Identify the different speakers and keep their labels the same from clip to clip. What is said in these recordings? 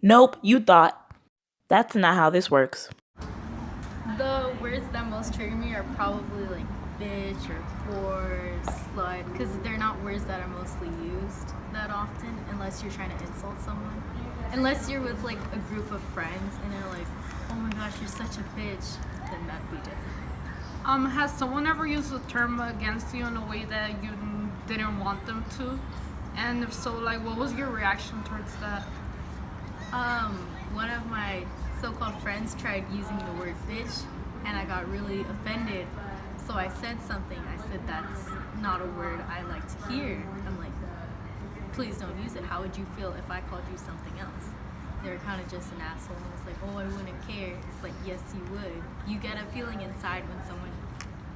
Speaker 1: Nope, you thought. That's not how this works.
Speaker 2: The words that most trigger me are probably like bitch or whore, slut, because they're not words that are mostly used that often unless you're trying to insult someone. Unless you're with like a group of friends and they're like, oh my gosh, you're such a bitch, then that'd be different.
Speaker 3: Has someone ever used the term against you in a way that you didn't want them to? And if so, like, what was your reaction towards that?
Speaker 2: One of my so-called friends tried using the word bitch and I got really offended. So I said something. I said, that's not a word I like to hear. I'm like, please don't use it. How would you feel if I called you something else? They were kind of just an asshole. And it's like, oh, I wouldn't care. It's like, yes, you would. You get a feeling inside when someone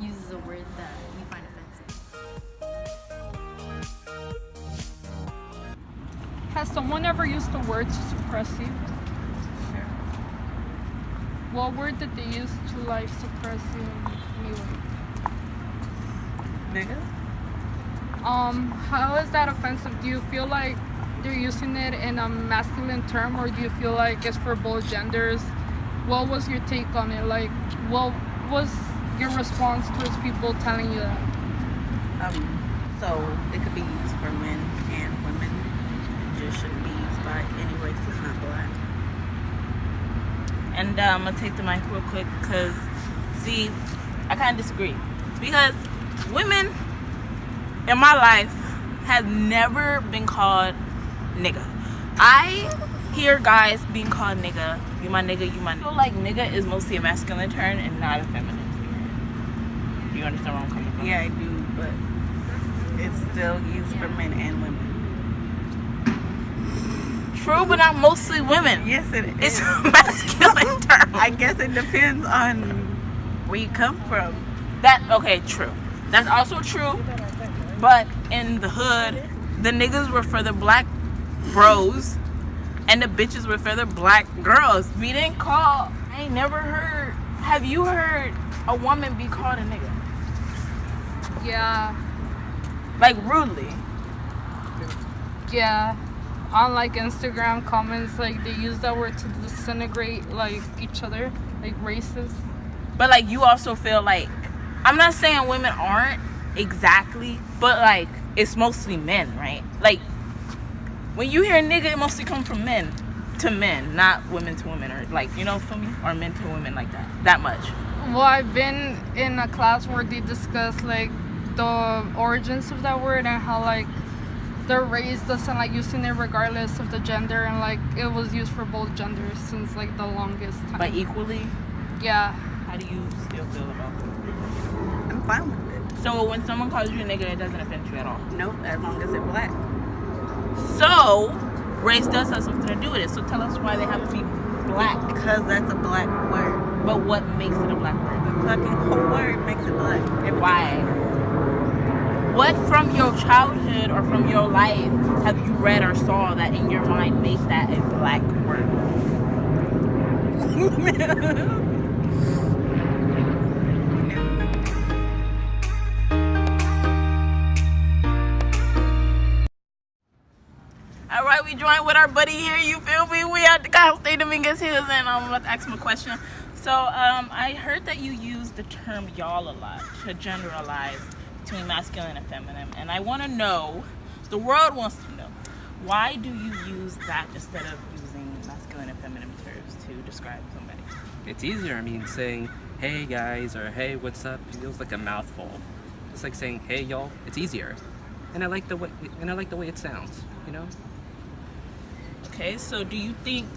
Speaker 2: uses a word that you find offensive.
Speaker 3: Has someone ever used the word to suppress you?
Speaker 2: Sure.
Speaker 3: What word did they use to like suppress you anyway?
Speaker 4: Nigga?
Speaker 3: How is that offensive? Do you feel like they're using it in a masculine term, or do you feel like it's for both genders? What was your take on it? Like, what was your response towards people telling you that?
Speaker 4: So it could be used for men and women. It just shouldn't be used by any race that's not black.
Speaker 1: And I'm gonna take the mic real quick because, see, I kind of disagree. Because women in my life have never been called nigga. I hear guys being called nigga, you my nigga, you my nigga. I feel like nigga is mostly a masculine term and not a feminine term. Do you understand where I'm coming from?
Speaker 4: Yeah, I do, but it's still used for men and women.
Speaker 1: True, but not mostly women.
Speaker 4: Yes, it is.
Speaker 1: It's a masculine term.
Speaker 4: I guess it depends on where you come from.
Speaker 1: Okay, true. That's also true. But in the hood, the niggas were for the black bros and the bitches were for the black girls. We didn't call, I ain't never heard, have you heard a woman be called a nigga?
Speaker 3: Yeah.
Speaker 1: Like rudely.
Speaker 3: Yeah. On like Instagram comments, like they use that word to disintegrate like each other, like races.
Speaker 1: But like you also feel like, I'm not saying women aren't exactly, but like it's mostly men, right? Like when you hear nigga, it mostly comes from men to men, not women to women, or like, you know, for me, or men to women, like that much.
Speaker 3: Well, I've been in a class where they discuss like the origins of that word and how like the race doesn't like using it regardless of the gender, and like it was used for both genders since like the longest time.
Speaker 1: But equally?
Speaker 3: Yeah.
Speaker 1: How do you still feel about it?
Speaker 4: I'm fine with it.
Speaker 1: So when someone calls you a nigga, it doesn't offend you at all?
Speaker 4: Nope, as long as it's black.
Speaker 1: So race does have something to do with it. So tell us why they have to be black.
Speaker 4: Because that's a black word.
Speaker 1: But what makes it a black word?
Speaker 4: The fucking whole word makes it black.
Speaker 1: Why? What from your childhood or from your life have you read or saw that in your mind makes that a black word? All right, we joined with our buddy here. You feel me? We at the Cal State Dominguez Hills, and I'm about to ask him a question. So, I heard that you use the term y'all a lot to generalize between masculine and feminine, and I want to know, the world wants to know, why do you use that instead of using masculine and feminine terms to describe somebody?
Speaker 5: It's easier. I mean, saying hey guys or hey what's up feels like a mouthful. It's like saying hey y'all. It's easier, and I like the way it sounds. You know.
Speaker 1: Okay, so do you think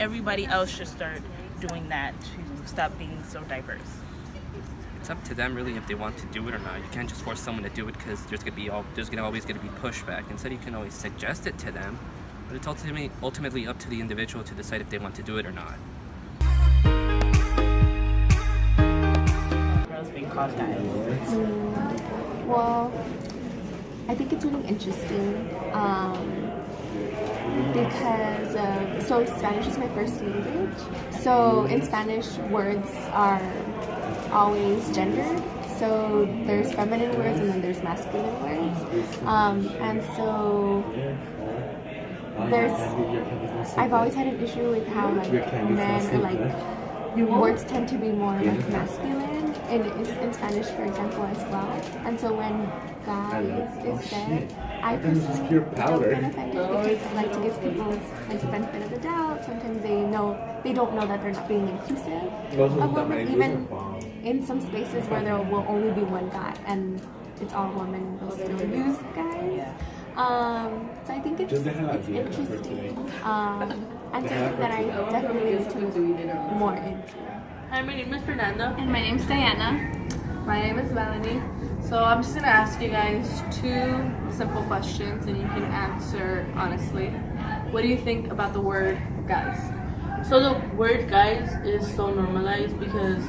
Speaker 1: everybody else should start doing that to stop being so diverse?
Speaker 5: It's up to them really if they want to do it or not. You can't just force someone to do it because there's always gonna be pushback. Instead, you can always suggest it to them, but it's ultimately up to the individual to decide if they want to do it or not.
Speaker 1: Girls being called guys.
Speaker 6: Well, I think it's really interesting because so Spanish is my first language. So in Spanish, words are always gendered. so there's feminine words and then there's masculine words. And so I've always had an issue with how like men are like, words tend to be more like masculine in Spanish, for example, as well. And so when guys is said, I personally don't get offended because I like to give people like the benefit of the doubt. Sometimes they don't know that they're not being inclusive of women, even in some spaces where there will only be one guy and it's all women, they'll still use guys. So I think it's interesting, and something that I definitely need to look more into.
Speaker 7: Hi, my name is Fernanda.
Speaker 2: And my name's Diana.
Speaker 7: My name is Melanie. So I'm just gonna ask you guys 2 simple questions and you can answer honestly. What do you think about the word guys? So the word guys is so normalized because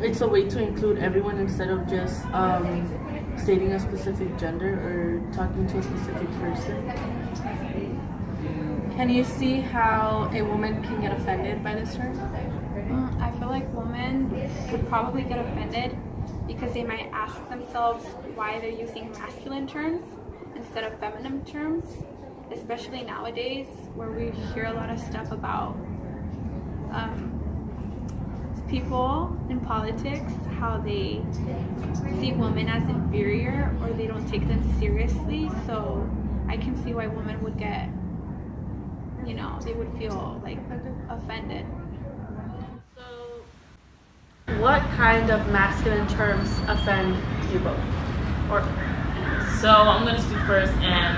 Speaker 7: it's a way to include everyone instead of just stating a specific gender or talking to a specific person. Can you see how a woman can get offended by this term?
Speaker 8: I feel like women could probably get offended because they might ask themselves why they're using masculine terms instead of feminine terms, especially nowadays where we hear a lot of stuff about people in politics, how they see women as inferior or they don't take them seriously. So I can see why women would get, they would feel like offended.
Speaker 7: What kind of masculine terms offend you both?
Speaker 1: So I'm gonna speak first, and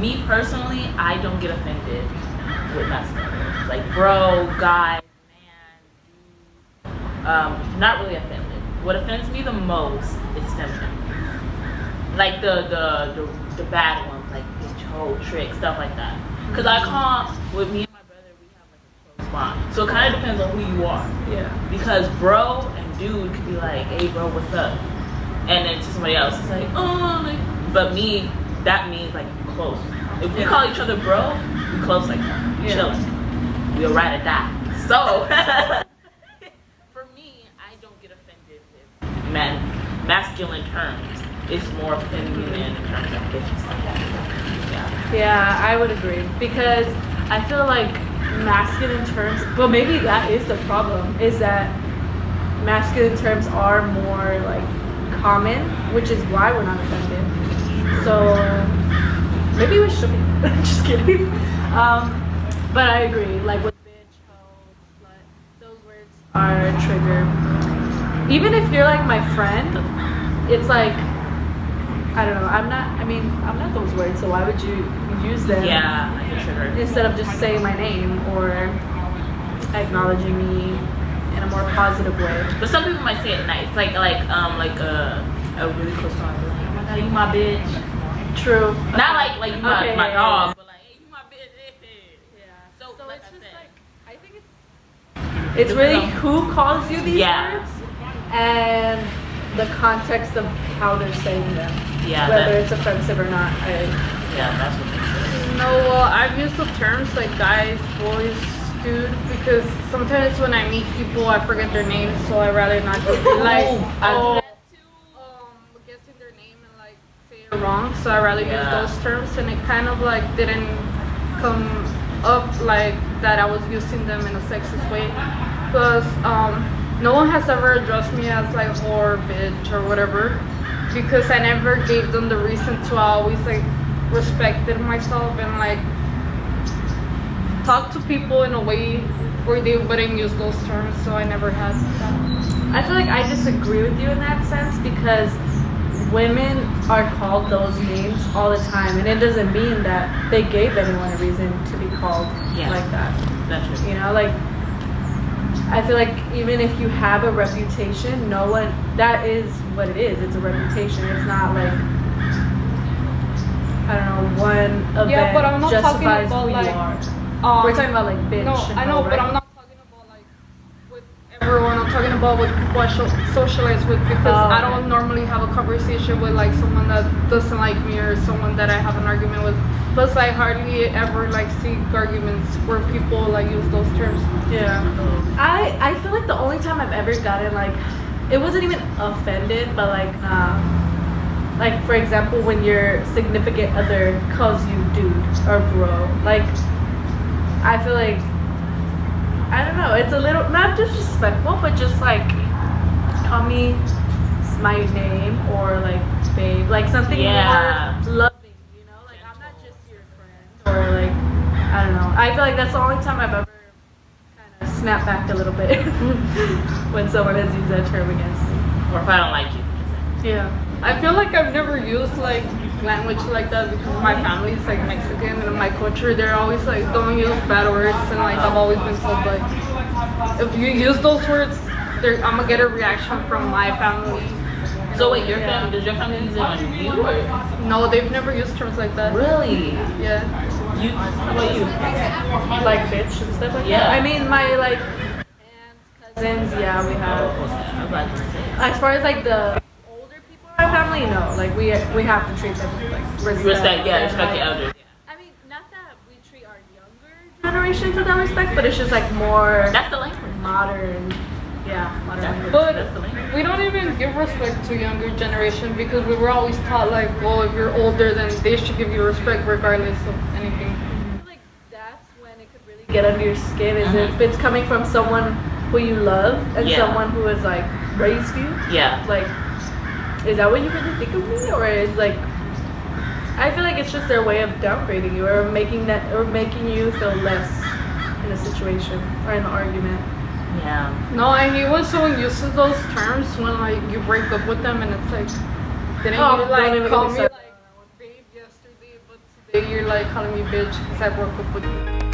Speaker 1: me personally, I don't get offended with masculine words. Like bro, guy, man, not really offended. What offends me the most is feminine. Like the bad ones, like bitch, hoe, trick, stuff like that. Cause I can't, with me and my brother, we have like a close bond. So it kind of depends on who you are.
Speaker 7: Yeah.
Speaker 1: Because bro and dude could be like, hey bro, what's up? And then to somebody else, it's like, oh, like, but me, that means like close. If we call each other bro, we close like that. We chilling. We'll ride or die. So, for me, I don't get offended with masculine terms. It's more feminine in terms of bitch stuff.
Speaker 7: Yeah, I would agree because I feel like masculine terms, but maybe that is the problem, is that masculine terms are more like common, which is why we're not offended. So maybe we should be. Just kidding. But I agree, like with bitch, hoe, slut, those words are a trigger. Even if you're like my friend, it's like, I don't know, I'm not those words, so why would you use them?
Speaker 1: Yeah, I get triggered.
Speaker 7: Instead of just saying my name or acknowledging me in a more positive way.
Speaker 1: But some people might say it nice, like a really close friend, like, oh my god, you my bitch.
Speaker 7: True.
Speaker 1: Not like you my dog, but like, hey, you my bitch.
Speaker 7: Yeah.
Speaker 1: So like
Speaker 7: it's
Speaker 1: I
Speaker 7: just
Speaker 1: said,
Speaker 7: like, I think it's really who calls you these words and the context of how they're saying them.
Speaker 1: Yeah.
Speaker 7: Whether it's offensive or not.
Speaker 1: That's what they say.
Speaker 3: No, well, I've used the terms like guys, boys, dude, because sometimes when I meet people, I forget their names, so I rather not guessing their name and like say it wrong. So I rather use those terms, and it kind of like didn't come up like that I was using them in a sexist way, because no one has ever addressed me as like whore, bitch, or whatever, because I never gave them the reason to. I always like respected myself and like talk to people in a way where they wouldn't use those terms, so I never had that.
Speaker 7: I feel like I disagree with you in that sense because women are called those names all the time, and it doesn't mean that they gave anyone a reason to be called like that.
Speaker 1: That's true.
Speaker 7: You know, like I feel like even if you have a reputation, no one, that is what it is. It's a reputation. It's not like, I don't know, one event
Speaker 3: but I'm not
Speaker 7: justifies
Speaker 3: talking about
Speaker 7: who you
Speaker 3: like,
Speaker 7: are. We're talking about like bitch.
Speaker 3: No,
Speaker 7: and
Speaker 3: I know,
Speaker 7: hoe,
Speaker 3: but
Speaker 7: right?
Speaker 3: I'm not talking about like with everyone. I'm talking about with people I socialize with, because I don't normally have a conversation with like someone that doesn't like me or someone that I have an argument with. Plus, I hardly ever like see arguments where people like use those terms.
Speaker 7: Yeah. I feel like the only time I've ever gotten like it wasn't even offended, but like for example, when your significant other calls you dude or bro, like I feel like, I don't know, it's a little not disrespectful, but just like call me my name or like babe, like something more loving, you know, like I'm not just your friend, or like I don't know. I feel like that's the only time I've ever kind of snapped back a little bit when someone has used that term against me,
Speaker 1: Or if I don't like you.
Speaker 3: Yeah. I feel like I've never used like language like that because my family is like Mexican, and in my culture they're always like, don't use bad words, and like I've always been told like if you use those words, I'm gonna get a reaction from my family.
Speaker 1: So wait, your family, does your family use it on you? Or?
Speaker 3: No, they've never used terms like that.
Speaker 1: Really?
Speaker 3: Yeah.
Speaker 1: You? How about you?
Speaker 7: like bitch and stuff like
Speaker 1: Yeah.
Speaker 7: that. I mean, my like aunts, cousins, yeah, we have.
Speaker 1: I'm glad you said.
Speaker 7: As far as like the older people in our family, no, like we have to treat them with like respect.
Speaker 1: Respect, yeah,
Speaker 7: and,
Speaker 1: respect
Speaker 7: like,
Speaker 1: the elders.
Speaker 7: I mean, not that we treat our younger generations with that respect, but it's just like more
Speaker 1: That's the language.
Speaker 7: modern. Yeah, modern language.
Speaker 3: But
Speaker 1: That's the language.
Speaker 3: we don't even give respect to younger generation because we were always taught like, well, if you're older, then they should give you respect regardless of anything.
Speaker 7: I feel like that's when it could really get under your skin, is if it's coming from someone who you love and someone who has like raised you.
Speaker 1: Yeah.
Speaker 7: Like, is that what you really think of me, or is like, I feel like it's just their way of downgrading you or making you feel less in a situation or in an argument.
Speaker 1: Yeah.
Speaker 3: No, I hate when someone uses those terms when like you break up with them and it's like, didn't you
Speaker 7: don't
Speaker 3: like
Speaker 7: even
Speaker 3: call
Speaker 7: get me
Speaker 3: me
Speaker 7: started.
Speaker 3: like babe yesterday, but today you're like calling me bitch because I broke up with you.